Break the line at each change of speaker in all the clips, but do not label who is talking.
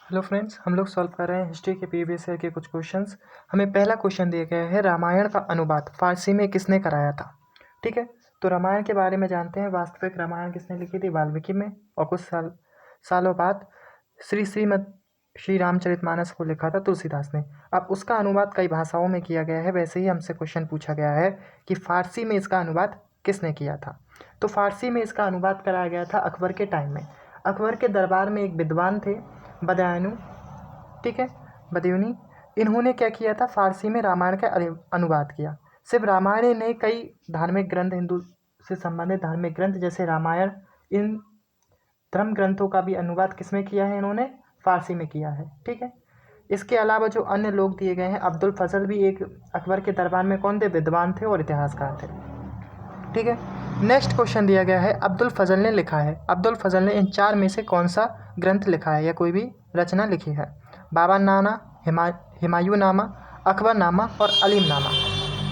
Hello friends, हम लोग solve कर रहे हैं हिस्ट्री के प्रीवियस ईयर के कुछ क्वेश्चंस। हमें पहला क्वेश्चन दिया गया है, रामायण का अनुवाद फारसी में किसने कराया था। ठीक है, तो रामायण के बारे में जानते हैं। वास्तविक रामायण किसने लिखी थी? वाल्मीकि में। और कुछ सालों बाद श्रीमद श्री रामचरितमानस को लिखा था तुलसीदास ने। अब उसका अनुवाद कई भाषाओं में किया गया है। वैसे ही हमसे क्वेश्चन पूछा गया है कि फारसी में इसका अनुवाद किसने किया था। तो फारसी में इसका अनुवाद कराया गया था अकबर के टाइम में। अकबर के दरबार में एक विद्वान थे, बदायूं। ठीक है, बदायूनी। इन्होंने क्या किया था, फारसी में रामायण का अनुवाद किया। सिर्फ रामायण ही नहीं, कई धार्मिक ग्रंथ, हिंदू से संबंधित धार्मिक ग्रंथ जैसे रामायण, इन धर्म ग्रंथों का भी अनुवाद किसमें किया है? इन्होंने फारसी में किया है। ठीक है, इसके अलावा जो अन्य लोग दिए गए हैं, अब्दुल फजल भी एक अकबर के दरबार में कौन थे? विद्वान थे और इतिहासकार थे। ठीक है, नेक्स्ट क्वेश्चन दिया गया है, अब्दुल फजल ने लिखा है। अब्दुल फजल ने इन चार में से कौन सा ग्रंथ लिखा है या कोई भी रचना लिखी है? बाबरनामा, हुमायूंनामा, अकबरनामा और अलीमनामा।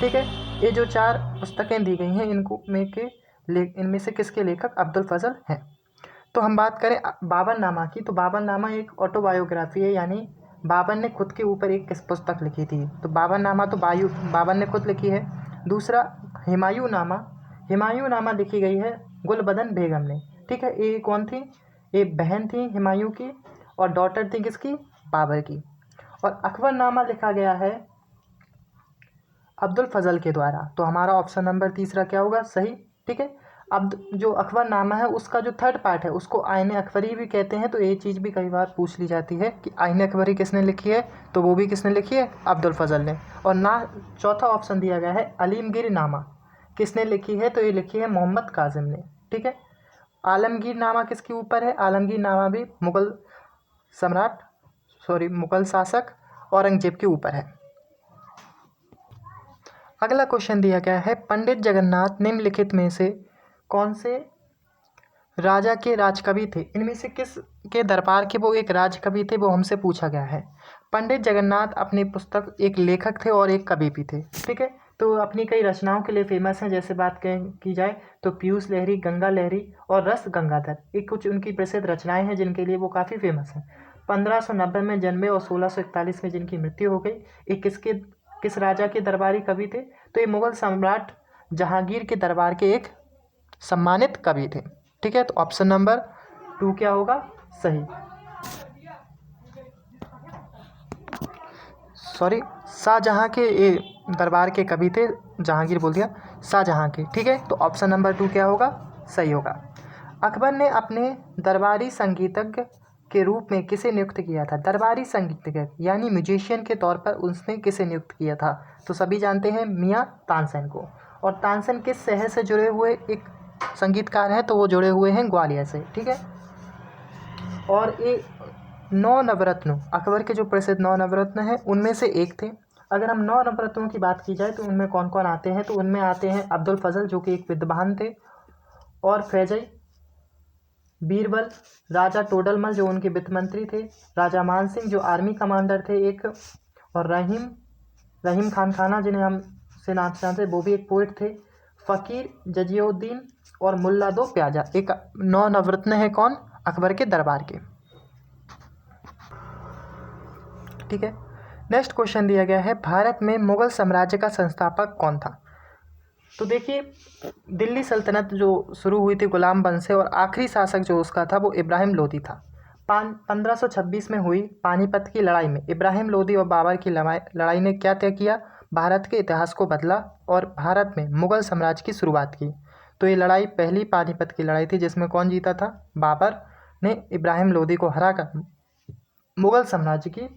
ठीक है, ये जो चार पुस्तकें दी गई हैं, इनमें से किसके लेखक अब्दुल फजल हैं? तो हम बात करें बाबरनामा की, तो बाबरनामा एक ऑटोबायोग्राफी है, यानी बाबर ने खुद के ऊपर एक किस पुस्तक लिखी थी। तो बाबरनामा तो बाबर ने खुद लिखी है। दूसरा हुमायूंनामा लिखी गई है गुलबदन बेगम ने। ठीक है, ये कौन थी? ये बहन थी हुमायूं की और डॉटर थी किसकी? बाबर की। और अकबरनामा लिखा गया है अब्दुल फजल के द्वारा। तो हमारा ऑप्शन नंबर तीसरा क्या होगा? सही। ठीक है, अब जो अकबरनामा है उसका जो थर्ड पार्ट है उसको आईने अकबरी भी कहते हैं। तो ये चीज़ भी कई बार पूछ ली जाती है कि आईने अकबरी किसने लिखी है, तो वो भी किसने लिखी है? अब्दुल फजल ने। और ना चौथा ऑप्शन दिया गया है अलीमगीर नामा, किसने लिखी है? तो ये लिखी है मोहम्मद काजिम ने। ठीक है, आलमगीर नामा किसके ऊपर है? आलमगीर नामा भी मुगल शासक औरंगजेब के ऊपर है। अगला क्वेश्चन दिया गया है, पंडित जगन्नाथ निम्नलिखित में से कौन से राजा के राजकवि थे? इनमें से किस के दरबार के वो एक राजकवि थे, वो हमसे पूछा गया है। पंडित जगन्नाथ अपनी पुस्तक एक लेखक थे और एक कवि भी थे। ठीक है, तो अपनी कई रचनाओं के लिए फेमस हैं। जैसे बात की जाए तो पीयूष लहरी, गंगा लहरी और रस गंगाधर, ये कुछ उनकी प्रसिद्ध रचनाएं हैं जिनके लिए वो काफ़ी फेमस हैं। 1590 में जन्मे और 1641 में जिनकी मृत्यु हो गई। ये किस राजा के दरबारी कवि थे? तो ये मुगल सम्राट जहांगीर के दरबार के एक सम्मानित कवि थे। ठीक है, तो ऑप्शन नंबर 2 क्या होगा? सही। शाहजहां के ये दरबार के कवि थे, जहांगीर बोल दिया, शाहजहां के। ठीक है, तो ऑप्शन नंबर 2 क्या होगा? सही होगा। अकबर ने अपने दरबारी संगीतज्ञ के रूप में किसे नियुक्त किया था? दरबारी संगीतज्ञ यानी म्यूजिशियन के तौर पर उसने किसे नियुक्त किया था? तो सभी जानते हैं मियाँ तानसेन को। और तानसेन किस शहर से जुड़े हुए एक संगीतकार हैं? तो वो जुड़े हुए हैं ग्वालियर से। ठीक है, और ये 9 नवरत्न, अकबर के जो प्रसिद्ध 9 नवरत्न हैं उनमें से एक थे। अगर हम 9 नवरत्नों की बात की जाए तो उनमें कौन कौन आते हैं? तो उनमें आते हैं अब्दुल फजल जो कि एक विद्वान थे, और फैजई, बीरबल, राजा टोडरमल जो उनके वित्त मंत्री थे, राजा मान सिंह जो आर्मी कमांडर थे एक, और रहीम खान खाना जिन्हें हम से नाम जानते वो भी एक पोइट थे, फ़कीर जजियुद्दीन और मुल्ला दो प्याजा। एक 9 नवरत्न है कौन? अकबर के दरबार के। ठीक है, नेक्स्ट क्वेश्चन दिया गया है, भारत में मुगल साम्राज्य का संस्थापक कौन था? तो देखिए, दिल्ली सल्तनत जो शुरू हुई थी गुलाम वंश से, और आखिरी शासक जो उसका था वो इब्राहिम लोदी था। 1526 में हुई पानीपत की लड़ाई में इब्राहिम लोदी और बाबर की लड़ाई ने क्या तय किया? भारत के इतिहास को बदला और भारत में मुगल साम्राज्य की शुरुआत की। तो ये लड़ाई पहली पानीपत की लड़ाई थी जिसमें कौन जीता था? बाबर ने इब्राहिम लोदी को हराकर मुगल साम्राज्य की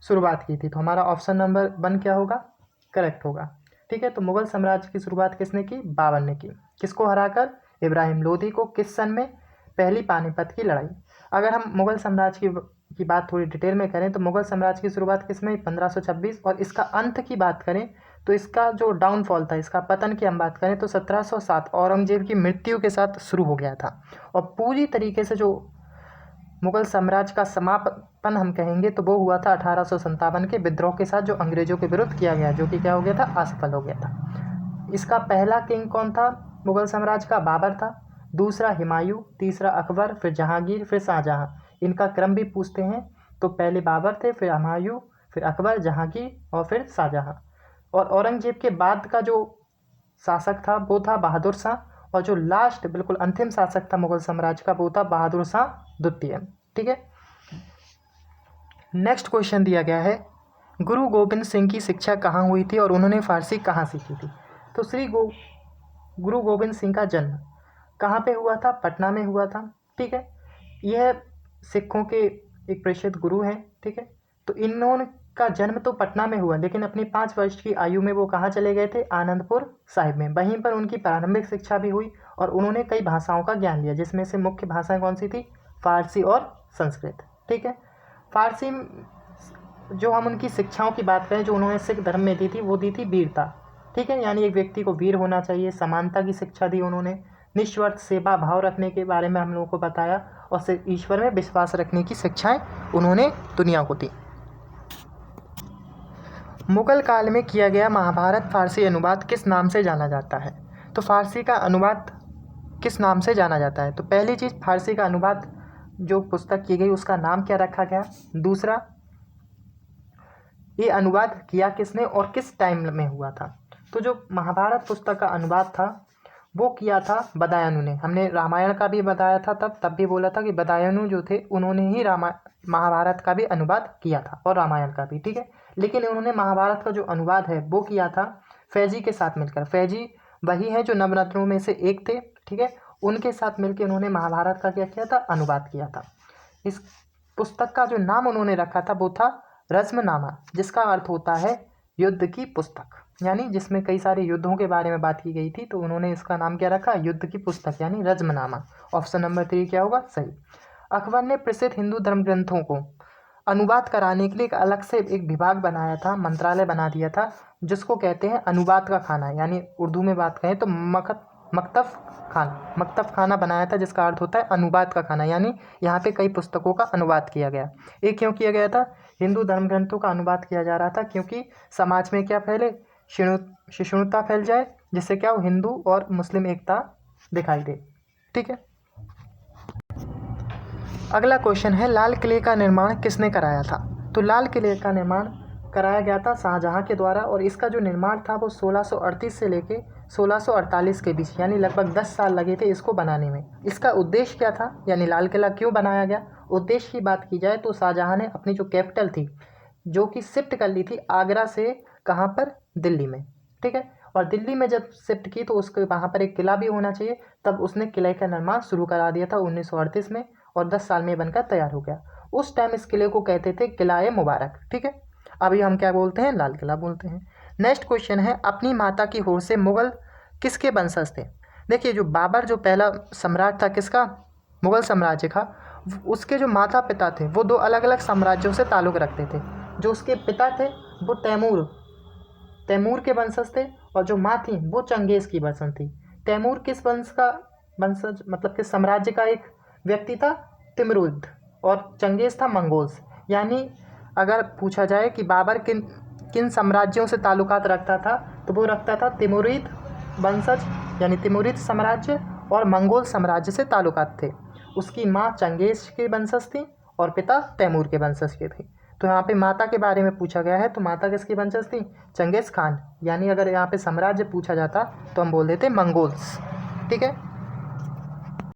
शुरुआत की थी। तो हमारा ऑप्शन नंबर 1 क्या होगा? करेक्ट होगा। ठीक है, तो मुगल साम्राज्य की शुरुआत किसने की? बाबर ने की। किसको हराकर? इब्राहिम लोदी को। किस सन में? पहली पानीपत की लड़ाई। अगर हम मुगल साम्राज्य की बात थोड़ी डिटेल में करें तो मुगल साम्राज्य की शुरुआत किसमें? 1526। और इसका अंत की बात करें तो इसका जो डाउनफॉल था, इसका पतन की हम बात करें तो 1707 औरंगजेब की मृत्यु के साथ शुरू हो गया था। और पूरी तरीके से जो मुगल साम्राज्य का समापन हम कहेंगे तो वो हुआ था 1857 के विद्रोह के साथ, जो अंग्रेजों के विरुद्ध किया गया, जो कि क्या हो गया था? असफल हो गया था। इसका पहला किंग कौन था मुगल साम्राज्य का? बाबर था। दूसरा हुमायूं, तीसरा अकबर, फिर जहांगीर, फिर शाहजहां। इनका क्रम भी पूछते हैं तो पहले बाबर थे, फिर हुमायूं, फिर अकबर, जहांगीर और फिर शाहजहां। और औरंगजेब के बाद का जो शासक था वो था बहादुर शाह, और जो लास्ट बिल्कुल अंतिम शासक था मुगल साम्राज्य का वो था बहादुर शाह द्वितीय। ठीक है। नेक्स्ट क्वेश्चन दिया गया है, गुरु गोविंद सिंह की शिक्षा कहाँ हुई थी और उन्होंने फारसी कहाँ सीखी थी? तो गुरु गोविंद सिंह का जन्म कहाँ पे हुआ था? पटना में हुआ था। ठीक है। यह सिखों के एक प्रसिद्ध गुरु हैं। ठीक है। तो इन्होंने का जन्म तो पटना में हुआ, लेकिन अपनी 5 वर्ष की आयु में वो कहाँ चले गए थे? आनंदपुर साहिब में। वहीं पर उनकी प्रारंभिक शिक्षा भी हुई और उन्होंने कई भाषाओं का ज्ञान लिया, जिसमें से मुख्य भाषाएं कौन सी थी? फारसी और संस्कृत। ठीक है। फारसी जो हम उनकी शिक्षाओं की बात करें जो उन्होंने सिख धर्म में दी थी, वो दी थी वीरता। ठीक है। यानी एक व्यक्ति को वीर होना चाहिए, समानता की शिक्षा दी उन्होंने, निस्वार्थ सेवा भाव रखने के बारे में हम लोगों को बताया, और सिर्फ ईश्वर में विश्वास रखने की शिक्षाएं उन्होंने दुनिया को दी। मुगल काल में किया गया महाभारत फारसी अनुवाद किस नाम से जाना जाता है? तो फारसी का अनुवाद किस नाम से जाना जाता है? तो पहली चीज़, फारसी का अनुवाद जो पुस्तक की गई उसका नाम क्या रखा गया? दूसरा, ये अनुवाद किया किसने और किस टाइम में हुआ था? तो जो महाभारत पुस्तक का अनुवाद था वो किया था बदायूं ने। हमने रामायण का भी बताया था, तब भी बोला था कि बदायूं जो थे उन्होंने ही महाभारत का भी अनुवाद किया था और रामायण का भी। ठीक है। लेकिन उन्होंने महाभारत का जो अनुवाद है वो किया था फैजी के साथ मिलकर। फैजी वही है जो नवरत्नों में से एक थे। ठीक है। उनके साथ मिलकर उन्होंने महाभारत का क्या किया था? अनुवाद किया था। इस पुस्तक का जो नाम उन्होंने रखा था वो था रज़्मनामा, जिसका अर्थ होता है युद्ध की पुस्तक, यानी जिसमें कई सारे युद्धों के बारे में बात की गई थी, तो उन्होंने इसका नाम क्या रखा? युद्ध की पुस्तक, यानी रज़्मनामा। ऑप्शन नंबर 3 क्या होगा? सही। अकबर ने प्रसिद्ध हिंदू धर्म ग्रंथों को अनुवाद कराने के लिए एक अलग से एक विभाग बनाया था, मंत्रालय बना दिया था, जिसको कहते हैं अनुवाद का खाना, यानी उर्दू में बात करें तो मकतब खाना बनाया था, जिसका अर्थ होता है अनुवाद का खाना। यानी यहाँ पे कई पुस्तकों का अनुवाद किया गया। ये क्यों किया गया था? हिंदू धर्म ग्रंथों का अनुवाद किया जा रहा था क्योंकि समाज में क्या फैले? सहिष्णुता फैल जाए, जिससे क्या हो? हिंदू और मुस्लिम एकता दिखाई दे। ठीक है। अगला क्वेश्चन है, लाल किले का निर्माण किसने कराया था? तो लाल किले का निर्माण कराया गया था शाहजहां के द्वारा, और इसका जो निर्माण था वो 1638 से लेके 1648 के बीच, यानी लगभग 10 साल लगे थे इसको बनाने में। इसका उद्देश्य क्या था, यानी लाल किला क्यों बनाया गया? उद्देश्य की बात की जाए तो शाहजहां ने अपनी जो कैपिटल थी जो कि शिफ्ट कर ली थी आगरा से, कहाँ पर? दिल्ली में। ठीक है। और दिल्ली में जब शिफ्ट की तो उसके वहाँ पर एक किला भी होना चाहिए, तब उसने किले का निर्माण शुरू करा दिया था 1938 में, और 10 साल में बनकर तैयार हो गया। उस टाइम इस किले को कहते थे किला-ए मुबारक। ठीक है। अभी हम क्या बोलते हैं? लाल किला बोलते हैं। नेक्स्ट क्वेश्चन है, अपनी माता की होड़ से मुगल किसके वंशज थे? देखिए, जो बाबर जो पहला सम्राट था किसका? मुगल साम्राज्य का, उसके जो माता पिता थे वो 2 अलग अलग साम्राज्यों से ताल्लुक़ रखते थे। जो उसके पिता थे वो तैमूर के वंशज थे, और जो माँ थी वो चंगेज़ की वंशज थी। तैमूर किस वंश का वंशज, मतलब किस साम्राज्य का एक व्यक्ति था? तिमरुद। और चंगेज़ था मंगोल्स। यानी अगर पूछा जाए कि बाबर किन किन साम्राज्यों से ताल्लुकात रखता था, तो वो रखता था तिमुरिद वंशज, यानी तिमुरिद साम्राज्य और मंगोल साम्राज्य से ताल्लुकात थे। उसकी माँ चंगेज़ के वंशज थी और पिता तैमूर के वंशज के थे। तो यहाँ पे माता के बारे में पूछा गया है, तो माता किसकी वंशज थी? चंगेज़ खान। यानी अगर यहाँ पे साम्राज्य पूछा जाता तो हम बोल देते मंगोल्स। ठीक है।